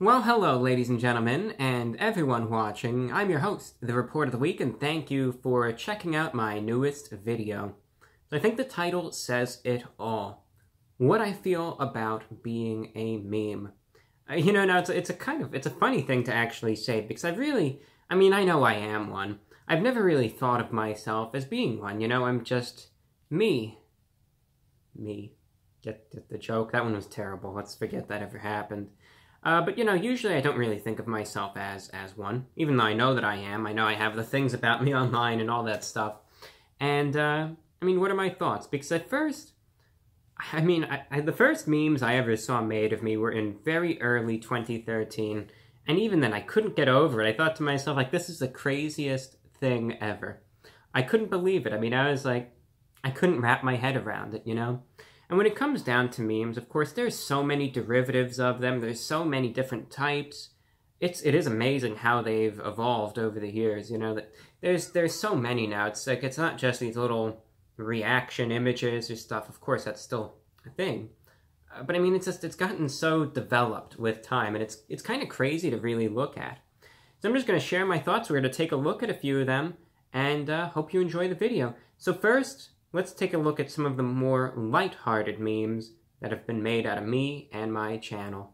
Well, hello, ladies and gentlemen, and everyone watching. I'm your host, The Report of the Week, and thank you for checking out my newest video. I think the title says it all. What I feel about being a meme. Now it's a funny thing to actually say, because I know I am one. I've never really thought of myself as being one, I'm just me. Me. Get the joke? That one was terrible. Let's forget that ever happened. But usually I don't really think of myself as one, even though I know that I am. I know I have the things about me online and all that stuff. And, what are my thoughts? Because at first, the first memes I ever saw made of me were in very early 2013, and even then I couldn't get over it. I thought to myself, this is the craziest thing ever. I couldn't believe it. I couldn't wrap my head around it, And when it comes down to memes, of course, there's so many derivatives of them. There's so many different types. It is amazing how they've evolved over the years, that there's so many now. It's not just these little reaction images or stuff. Of course, that's still a thing. But it's gotten so developed with time, and it's kind of crazy to really look at. So I'm just going to share my thoughts. We're going to take a look at a few of them, and hope you enjoy the video. So first, let's take a look at some of the more light-hearted memes that have been made out of me and my channel.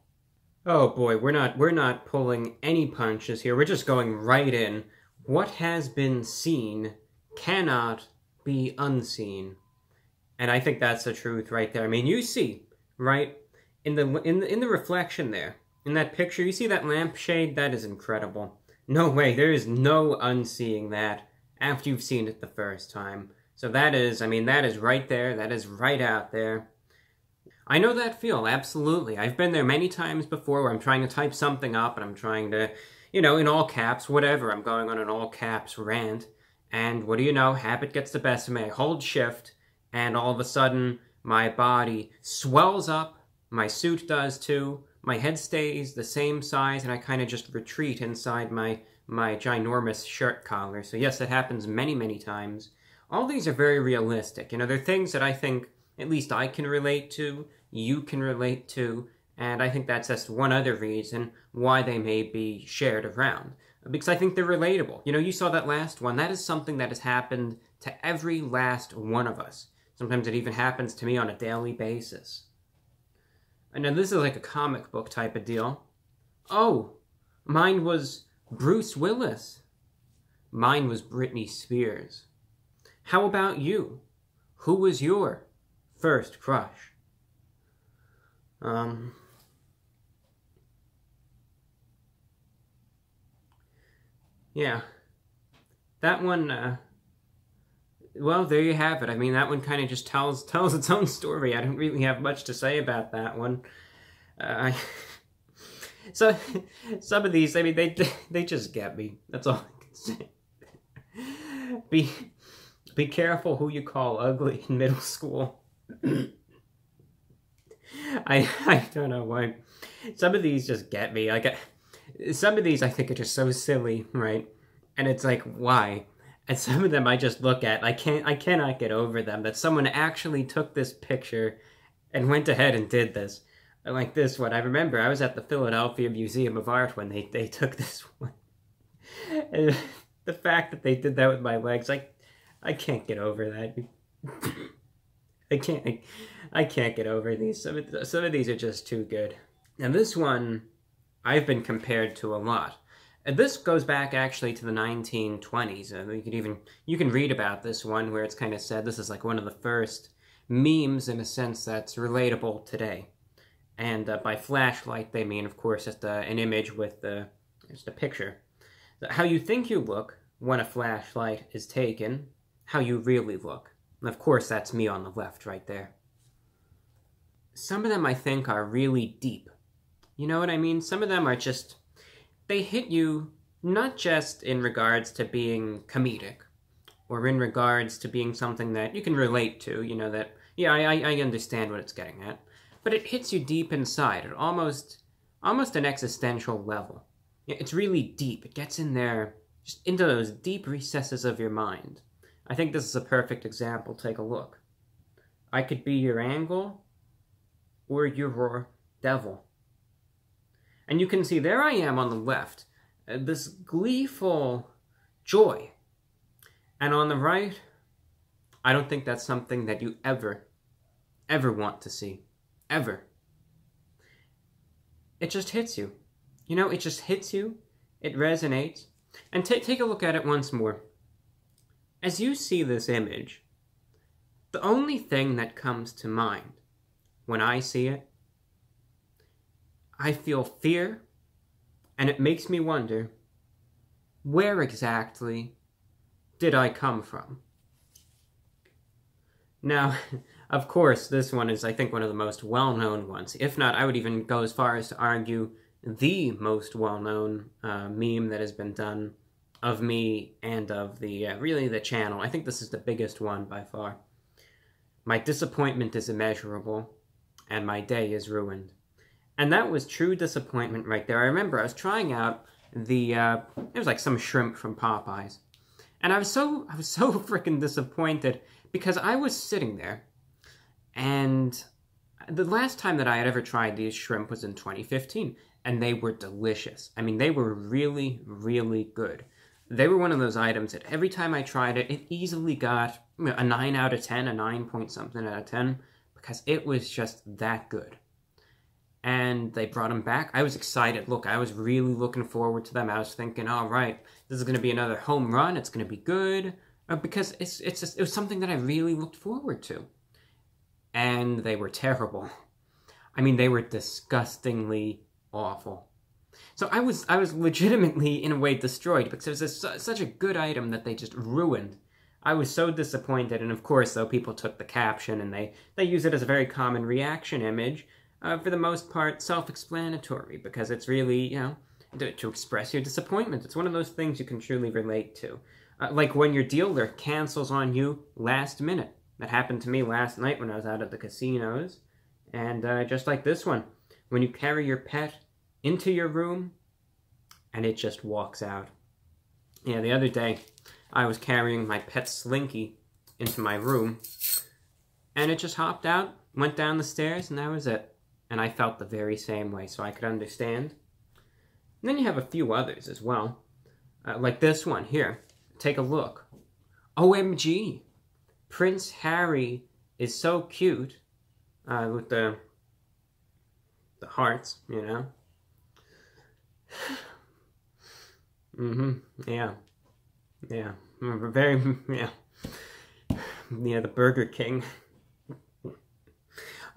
Oh boy, we're not pulling any punches here. We're just going right in. What has been seen cannot be unseen. And I think that's the truth right there. You see, right, in the reflection there, in that picture, you see that lampshade? That is incredible. No way, there is no unseeing that after you've seen it the first time. So that is right there. That is right out there. I know that feel, absolutely. I've been there many times before where I'm trying to type something up and I'm trying to, in all caps, whatever. I'm going on an all caps rant. And what do you know? Habit gets the best of me. I hold shift and all of a sudden my body swells up. My suit does too. My head stays the same size and I kind of just retreat inside my ginormous shirt collar. So yes, it happens many, many times. All these are very realistic. They're things that I think at least I can relate to, you can relate to, and I think that's just one other reason why they may be shared around. Because I think they're relatable. You saw that last one. That is something that has happened to every last one of us. Sometimes it even happens to me on a daily basis. And then this is like a comic book type of deal. Oh, mine was Bruce Willis. Mine was Britney Spears. How about you? Who was your first crush? Yeah. That one, well, there you have it. That one kind of just tells its own story. I don't really have much to say about that one. So, some of these, they just get me. That's all I can say. Be careful who you call ugly in middle school. I don't know why. Some of these just get me. Some of these I think are just so silly, right? And it's why? And some of them I just look at. I cannot get over them. That someone actually took this picture and went ahead and did this. Like this one. I remember I was at the Philadelphia Museum of Art when they took this one. And the fact that they did that with my legs, I can't get over that. I can't get over these. Some of these are just too good. Now this one, I've been compared to a lot. And this goes back actually to the 1920s. You can read about this one where it's kind of said this is one of the first memes in a sense that's relatable today. And by flashlight they mean, of course, just an image with just a picture. How you think you look when a flashlight is taken, how you really look. And of course, that's me on the left right there. Some of them, I think, are really deep. You know what I mean? Some of them are just, they hit you not just in regards to being comedic, or in regards to being something that you can relate to, that, yeah, I understand what it's getting at, but it hits you deep inside, at almost an existential level. It's really deep. It gets in there, just into those deep recesses of your mind. I think this is a perfect example. Take a look. I could be your angle or your devil. And you can see there I am on the left, this gleeful joy. And on the right, I don't think that's something that you ever want to see. Ever. It just hits you. You know, it just hits you. It resonates. And take a look at it once more. As you see this image, the only thing that comes to mind when I see it, I feel fear, and it makes me wonder, where exactly did I come from? Now, of course, this one is, I think, one of the most well-known ones. If not, I would even go as far as to argue the most well-known meme that has been done of me and of the, really the channel. I think this is the biggest one by far. My disappointment is immeasurable, and my day is ruined. And that was true disappointment right there. I remember I was trying out the, it was like some shrimp from Popeyes. And I was so freaking disappointed because I was sitting there, and the last time that I had ever tried these shrimp was in 2015, and they were delicious. I mean, they were really, really good. They were one of those items that every time I tried it, it easily got a 9 out of 10, a 9 point something out of 10, because it was just that good. And they brought them back. I was excited. Look, I was really looking forward to them. I was thinking, all right, this is going to be another home run. It's going to be good. Because it was something that I really looked forward to. And they were terrible. I mean, they were disgustingly awful. So I was legitimately, in a way, destroyed, because it was such a good item that they just ruined. I was so disappointed. And of course, though, people took the caption and they use it as a very common reaction image. For the most part, self-explanatory, because it's really, you know, to express your disappointment. It's one of those things you can truly relate to. Like when your dealer cancels on you last minute. That happened to me last night when I was out at the casinos. And just like this one, when you carry your pet into your room and it just walks out. Yeah, the other day, I was carrying my pet Slinky into my room, and it just hopped out, went down the stairs, and that was it. And I felt the very same way, so I could understand. And then you have a few others as well. Like this one here. Take a look. OMG! Prince Harry is so cute. With the hearts, you know. Yeah. Yeah. Very, yeah. Yeah, the Burger King.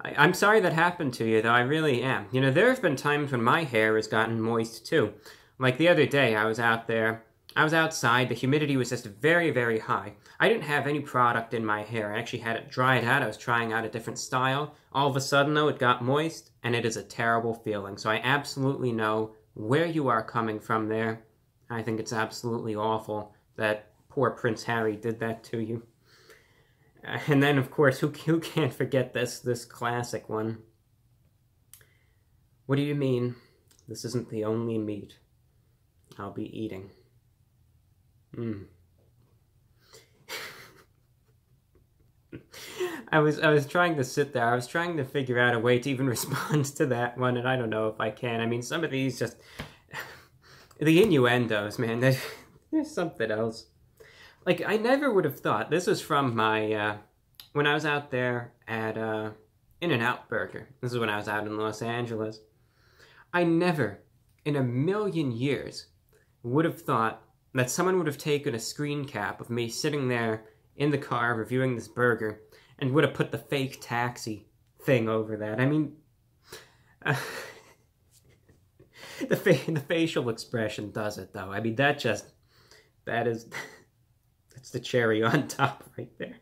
I'm sorry that happened to you, though. I really am. You know, there have been times when my hair has gotten moist, too. Like the other day, I was out there. I was outside. The humidity was just very, very high. I didn't have any product in my hair. I actually had it dried out. I was trying out a different style. All of a sudden, though, it got moist, and it is a terrible feeling. So I absolutely know where you are coming from there. I think it's absolutely awful that poor Prince Harry did that to you. And then, of course, who can't forget this classic one? What do you mean? This isn't the only meat I'll be eating. I was trying to sit there. I was trying to figure out a way to even respond to that one, and I don't know if I can. I mean, some of these just... the innuendos, man, there's something else. Like, I never would have thought, this was from my, when I was out there at In-N-Out Burger. This is when I was out in Los Angeles. I never, in a million years, would have thought that someone would have taken a screen cap of me sitting there in the car reviewing this burger and would have put the fake taxi thing over that. I mean, the facial expression does it, though. I mean, that's the cherry on top right there.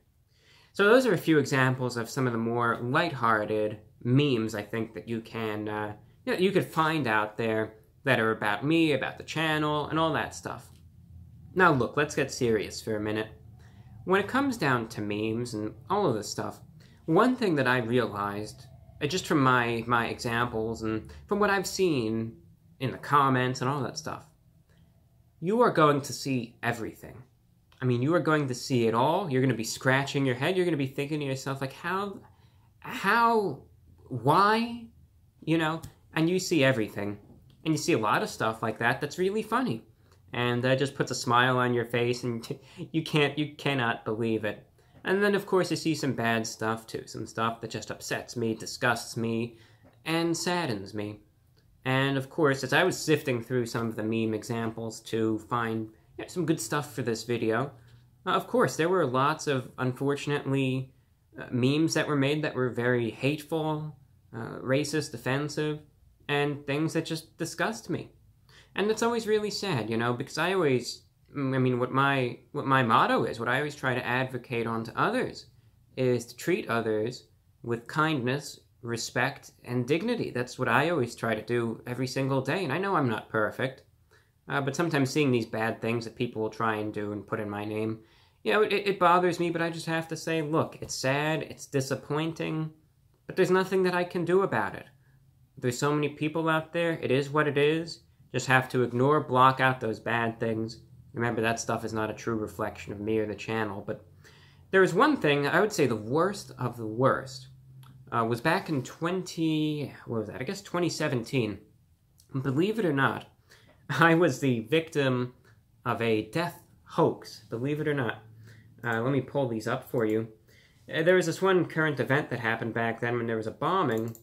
So those are a few examples of some of the more lighthearted memes, I think, that you can, you could find out there that are about me, about the channel, and all that stuff. Now look, let's get serious for a minute. When it comes down to memes and all of this stuff, one thing that I realized, just from my examples and from what I've seen in the comments and all that stuff, you are going to see everything. I mean, you are going to see it all. You're going to be scratching your head. You're going to be thinking to yourself, like, how, why, you know? And you see everything. And you see a lot of stuff like that that's really funny. And that just puts a smile on your face, and you cannot believe it. And then, of course, you see some bad stuff, too. Some stuff that just upsets me, disgusts me, and saddens me. And, of course, as I was sifting through some of the meme examples to find some good stuff for this video, of course, there were lots of, unfortunately, memes that were made that were very hateful, racist, offensive, and things that just disgust me. And it's always really sad, you know, because I mean, what my motto is, what I always try to advocate onto others, is to treat others with kindness, respect, and dignity. That's what I always try to do every single day, and I know I'm not perfect, but sometimes seeing these bad things that people will try and do and put in my name, you know, it bothers me, but I just have to say, look, it's sad, it's disappointing, but there's nothing that I can do about it. There's so many people out there, it is what it is. Just have to ignore, block out those bad things. Remember, that stuff is not a true reflection of me or the channel, but there was one thing, I would say the worst of the worst, was back in 2017. Believe it or not, I was the victim of a death hoax, believe it or not. Let me pull these up for you. There was this one current event that happened back then when there was a bombing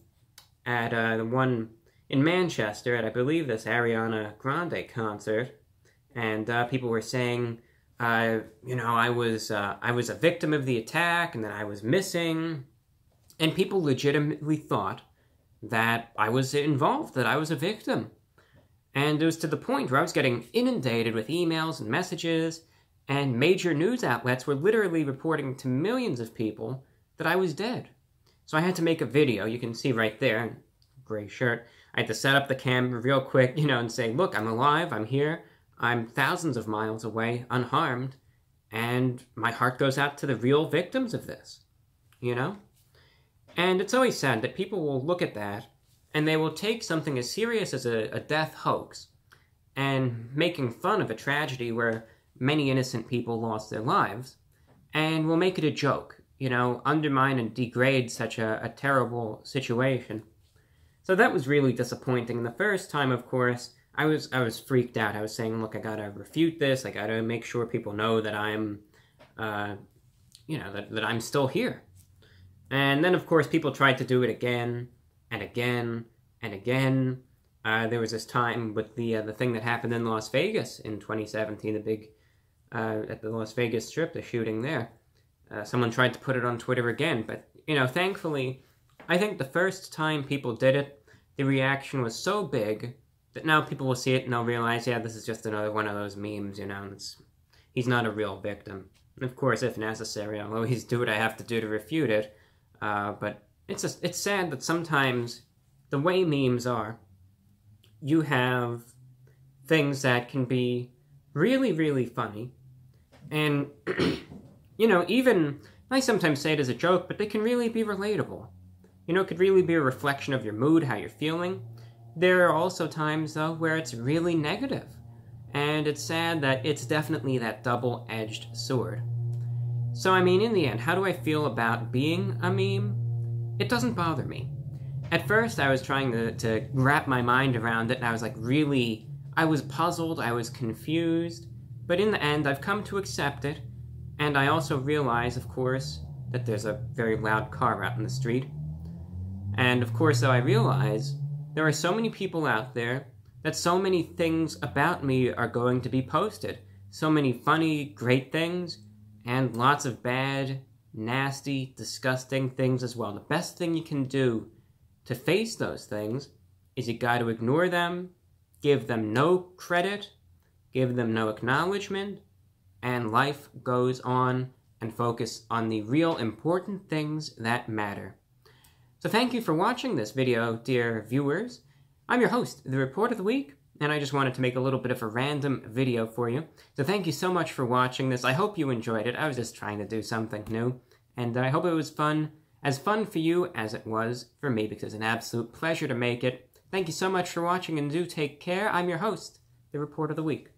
at the one in Manchester at, I believe, this Ariana Grande concert, and people were saying, you know, I was a victim of the attack, and that I was missing, and people legitimately thought that I was involved, that I was a victim. And it was to the point where I was getting inundated with emails and messages, and major news outlets were literally reporting to millions of people that I was dead. So I had to make a video, you can see right there, gray shirt. I had to set up the camera real quick, you know, and say, look, I'm alive, I'm here, I'm thousands of miles away, unharmed, and my heart goes out to the real victims of this, you know? And it's always sad that people will look at that, and they will take something as serious as a death hoax, and making fun of a tragedy where many innocent people lost their lives, and will make it a joke, you know, undermine and degrade such a terrible situation. So that was really disappointing. And the first time, of course, I was freaked out. I was saying, look, I gotta refute this. I gotta make sure people know that I'm, you know, that I'm still here. And then, of course, people tried to do it again and again and again. There was this time with the thing that happened in Las Vegas in 2017, the big, at the Las Vegas Strip, the shooting there. Someone tried to put it on Twitter again, but, you know, thankfully, I think the first time people did it, the reaction was so big that now people will see it and they'll realize, yeah, this is just another one of those memes, you know, he's not a real victim. And of course, if necessary, I'll always do what I have to do to refute it, but it's sad that sometimes the way memes are, you have things that can be really, really funny, and, you know, even, I sometimes say it as a joke, but they can really be relatable. You know, it could really be a reflection of your mood, how you're feeling. There are also times, though, where it's really negative. And it's sad that it's definitely that double-edged sword. So, I mean, in the end, how do I feel about being a meme? It doesn't bother me. At first, I was trying to wrap my mind around it, and I was like, really, I was puzzled, I was confused. But in the end, I've come to accept it, and I also realize, of course, that there's a very loud car out in the street. And of course, though, I realize there are so many people out there that so many things about me are going to be posted. So many funny, great things, and lots of bad, nasty, disgusting things as well. The best thing you can do to face those things is you got to ignore them, give them no credit, give them no acknowledgement, and life goes on, and focus on the real important things that matter. So thank you for watching this video, dear viewers. I'm your host, The Report of the Week, and I just wanted to make a little bit of a random video for you. So thank you so much for watching this. I hope you enjoyed it. I was just trying to do something new, and I hope it was fun, as fun for you as it was for me, because it's an absolute pleasure to make it. Thank you so much for watching, and do take care. I'm your host, The Report of the Week.